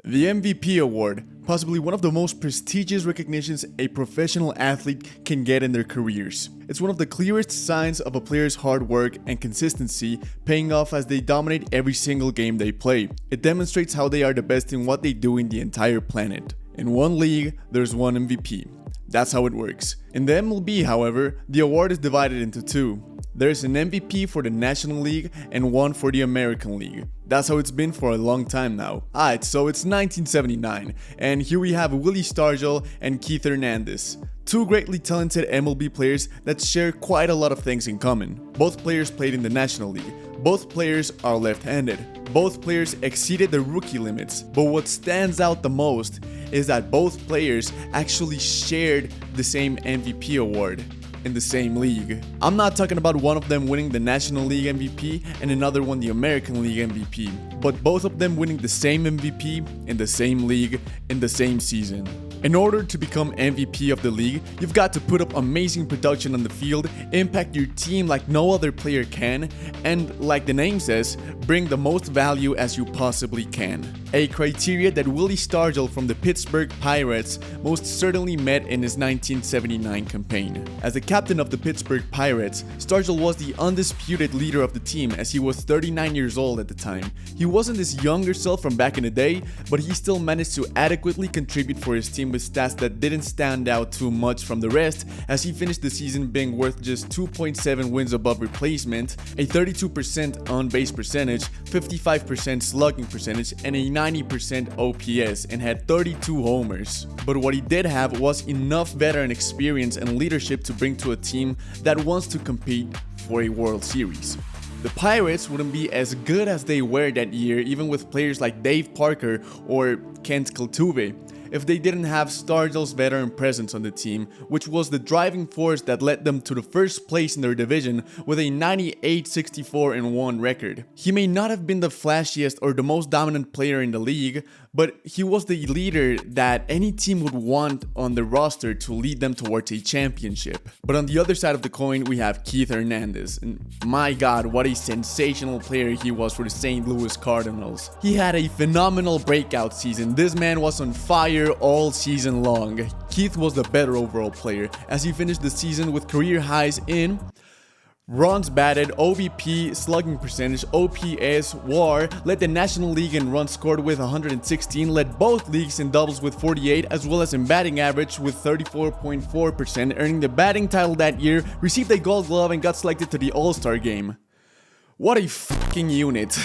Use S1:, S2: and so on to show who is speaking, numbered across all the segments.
S1: The MVP award, possibly one of the most prestigious recognitions a professional athlete can get in their careers. It's one of the clearest signs of a player's hard work and consistency paying off as they dominate every single game they play. It demonstrates how they are the best in what they do in the entire planet. In one league, there's one MVP. That's how it works. In the MLB, however, the award is divided into two. There's an MVP for the National League and one for the American League. That's how it's been for a long time now. Alright, so it's 1979, and here we have Willie Stargel and Keith Hernandez. Two greatly talented MLB players that share quite a lot of things in common. Both players played in the National League. Both players are left-handed. Both players exceeded the rookie limits, but what stands out the most is that both players actually shared the same MVP award in the same league. I'm not talking about one of them winning the National League MVP and another one the American League MVP, but both of them winning the same MVP in the same league in the same season. In order to become MVP of the league, you've got to put up amazing production on the field, impact your team like no other player can, and like the name says, bring the most value as you possibly can. A criteria that Willie Stargel from the Pittsburgh Pirates most certainly met in his 1979 campaign. As the captain of the Pittsburgh Pirates, Stargel was the undisputed leader of the team as he was 39 years old at the time. He wasn't his younger self from back in the day, but he still managed to adequately contribute for his team with stats that didn't stand out too much from the rest, as he finished the season being worth just 2.7 wins above replacement, a 32% on-base percentage, 55% slugging percentage, and a 90% OPS, and had 32 homers. But what he did have was enough veteran experience and leadership to bring to a team that wants to compete for a World Series. The Pirates wouldn't be as good as they were that year, even with players like Dave Parker or Kent Altuve, if they didn't have Stargel's veteran presence on the team, which was the driving force that led them to the first place in their division with a 98-64-1 record. He may not have been the flashiest or the most dominant player in the league, but he was the leader that any team would want on the roster to lead them towards a championship. But on the other side of the coin, we have Keith Hernandez, and my god, what a sensational player he was for the St. Louis Cardinals. He had a phenomenal breakout season. This man was on fire all season long. Keith was the better overall player as he finished the season with career highs in runs batted, OBP, slugging percentage, OPS, WAR, led the National League in runs scored with 116, led both leagues in doubles with 48, as well as in batting average with 34.4%, earning the batting title that year, received a Gold Glove, and got selected to the All-Star game. What a fucking unit.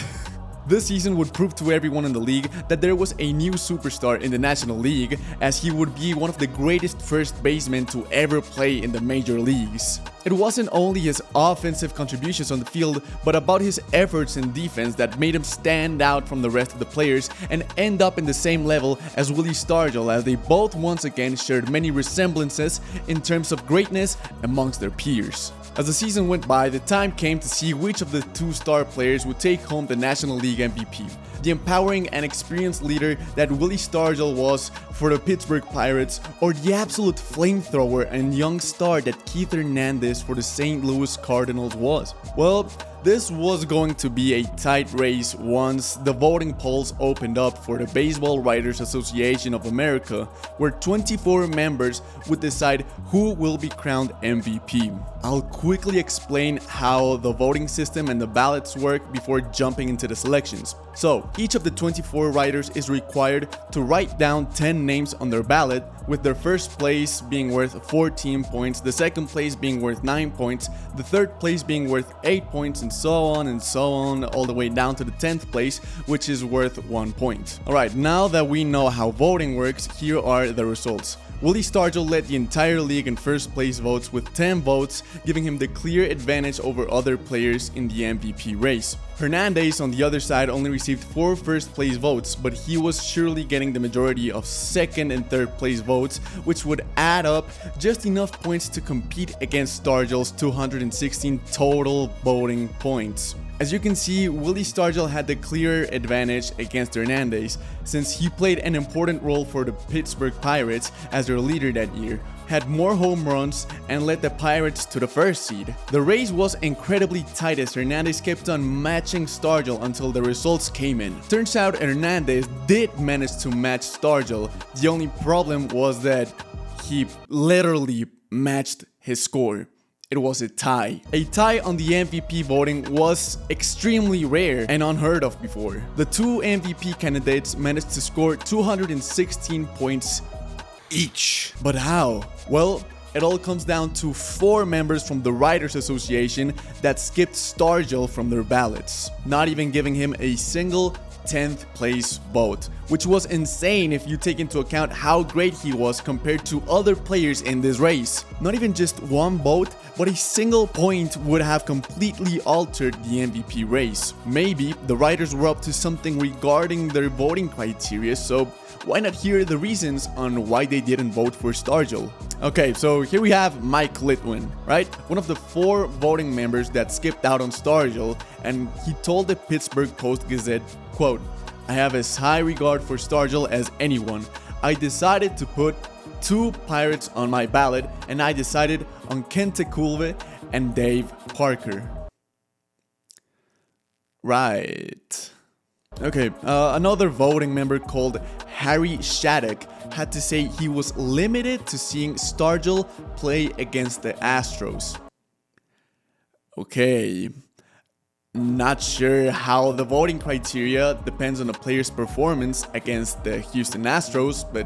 S1: This season would prove to everyone in the league that there was a new superstar in the National League, as he would be one of the greatest first basemen to ever play in the major leagues. It wasn't only his offensive contributions on the field, but about his efforts in defense that made him stand out from the rest of the players and end up in the same level as Willie Stargel, as they both once again shared many resemblances in terms of greatness amongst their peers. As the season went by, the time came to see which of the two star players would take home the National League MVP. The empowering and experienced leader that Willie Stargel was for the Pittsburgh Pirates, or the absolute flamethrower and young star that Keith Hernandez for the St. Louis Cardinals was. Well, this was going to be a tight race once the voting polls opened up for the Baseball Writers Association of America, where 24 members would decide who will be crowned MVP. I'll quickly explain how the voting system and the ballots work before jumping into the selections. So, each of the 24 writers is required to write down 10 names on their ballot, with their first place being worth 14 points, the second place being worth 9 points, the third place being worth 8 points, and so on, all the way down to the 10th place, which is worth 1 point. Alright, now that we know how voting works, here are the results. Willie Stargel led the entire league in first place votes with 10 votes, giving him the clear advantage over other players in the MVP race. Hernandez, on the other side, only received 4 first place votes, but he was surely getting the majority of second and third place votes, which would add up just enough points to compete against Stargel's 216 total voting points. As you can see, Willie Stargel had the clear advantage against Hernandez, since he played an important role for the Pittsburgh Pirates as their leader that year, had more home runs, and led the Pirates to the first seed. The race was incredibly tight as Hernandez kept on matching Stargell until the results came in. Turns out Hernandez did manage to match Stargell. The only problem was that he literally matched his score. It was a tie. A tie on the MVP voting was extremely rare and unheard of before. The two MVP candidates managed to score 216 points each. But how? Well, it all comes down to 4 members from the Writers Association that skipped Stargell from their ballots, not even giving him a single 10th place vote, which was insane if you take into account how great he was compared to other players in this race. Not even just one vote, but a single point would have completely altered the MVP race. Maybe the writers were up to something regarding their voting criteria, so why not hear the reasons on why they didn't vote for Stargell? Okay, so here we have Mike Litwin, right? One of the 4 voting members that skipped out on Stargell, and he told the Pittsburgh Post-Gazette, quote, "I have as high regard for Stargell as anyone. I decided to put 2 Pirates on my ballot, and I decided on Kent Tekulve and Dave Parker." Right. Okay, another voting member called Harry Shattuck had to say he was limited to seeing Stargell play against the Astros. Okay, not sure how the voting criteria depends on a player's performance against the Houston Astros, but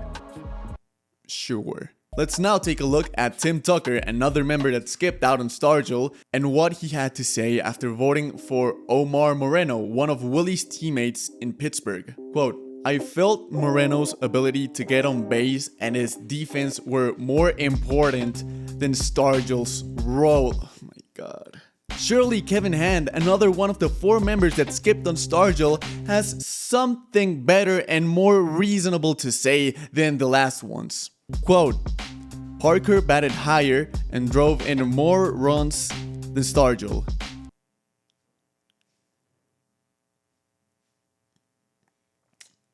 S1: sure. Let's now take a look at Tim Tucker, another member that skipped out on Stargell, and what he had to say after voting for Omar Moreno, one of Willie's teammates in Pittsburgh. Quote, "I felt Moreno's ability to get on base and his defense were more important than Stargell's role." Oh my god. Surely Kevin Hand, another one of the 4 members that skipped on Stargell, has something better and more reasonable to say than the last ones. Quote, "Parker batted higher and drove in more runs than Stargell."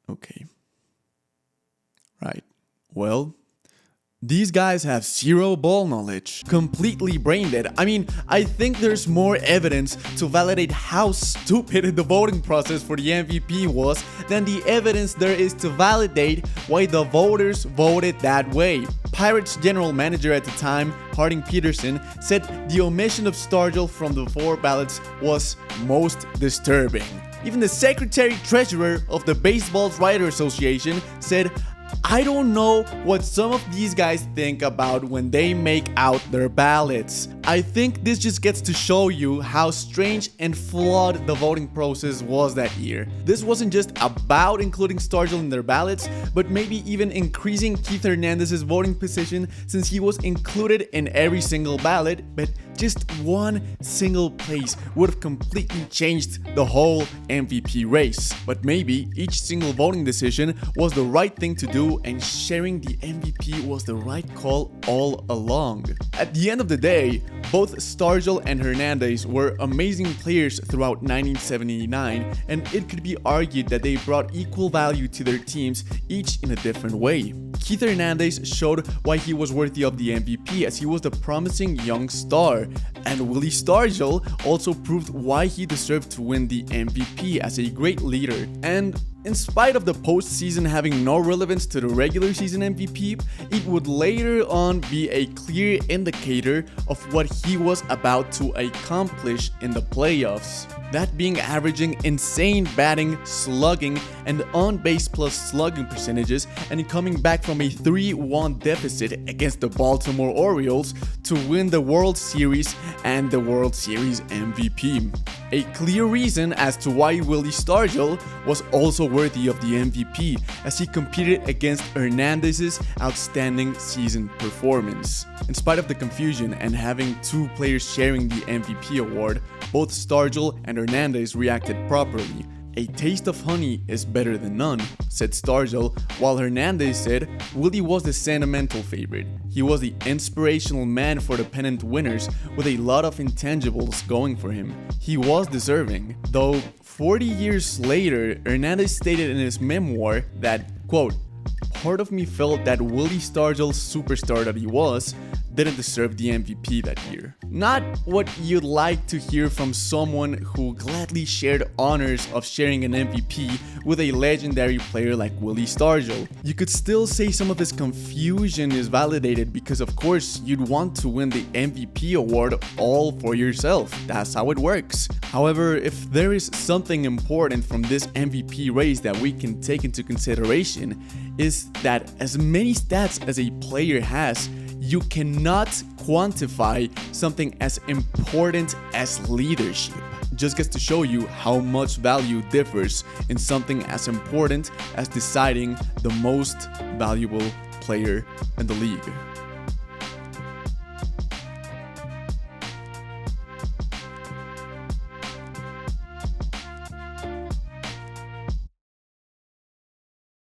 S1: Okay. Right. Well, these guys have zero ball knowledge. Completely brain dead. I mean, I think there's more evidence to validate how stupid the voting process for the MVP was than the evidence there is to validate why the voters voted that way. Pirates general manager at the time, Harding Peterson, said the omission of Stargell from the 4 ballots was most disturbing. Even the secretary-treasurer of the Baseball's Writers Association said, "I don't know what some of these guys think about when they make out their ballots." I think this just gets to show you how strange and flawed the voting process was that year. This wasn't just about including Stargell in their ballots, but maybe even increasing Keith Hernandez's voting position since he was included in every single ballot, but just one single place would have completely changed the whole MVP race. But maybe each single voting decision was the right thing to do, and sharing the MVP was the right call all along. At the end of the day, both Stargell and Hernandez were amazing players throughout 1979, and it could be argued that they brought equal value to their teams, each in a different way. Keith Hernandez showed why he was worthy of the MVP, as he was the promising young star, and Willie Stargel also proved why he deserved to win the MVP as a great leader. And in spite of the postseason having no relevance to the regular season MVP, it would later on be a clear indicator of what he was about to accomplish in the playoffs. That being averaging insane batting, slugging, and on-base plus slugging percentages, and coming back from a 3-1 deficit against the Baltimore Orioles to win the World Series and the World Series MVP. A clear reason as to why Willie Stargell was also worthy of the MVP, as he competed against Hernandez's outstanding season performance. In spite of the confusion and having 2 players sharing the MVP award, both Stargell and Hernandez reacted properly. "A taste of honey is better than none," said Stargell, while Hernandez said Willie was the sentimental favorite. He was the inspirational man for the pennant winners, with a lot of intangibles going for him. He was deserving, though 40 years later, Hernandez stated in his memoir that, quote, part of me felt that Willie Stargel, superstar that he was, didn't deserve the MVP that year. Not what you'd like to hear from someone who gladly shared honors of sharing an MVP with a legendary player like Willie Stargel. You could still say some of his confusion is validated because of course you'd want to win the MVP award all for yourself. That's how it works. However, if there is something important from this MVP race that we can take into consideration, is that as many stats as a player has, you cannot quantify something as important as leadership. Just gets to show you how much value differs in something as important as deciding the most valuable player in the league.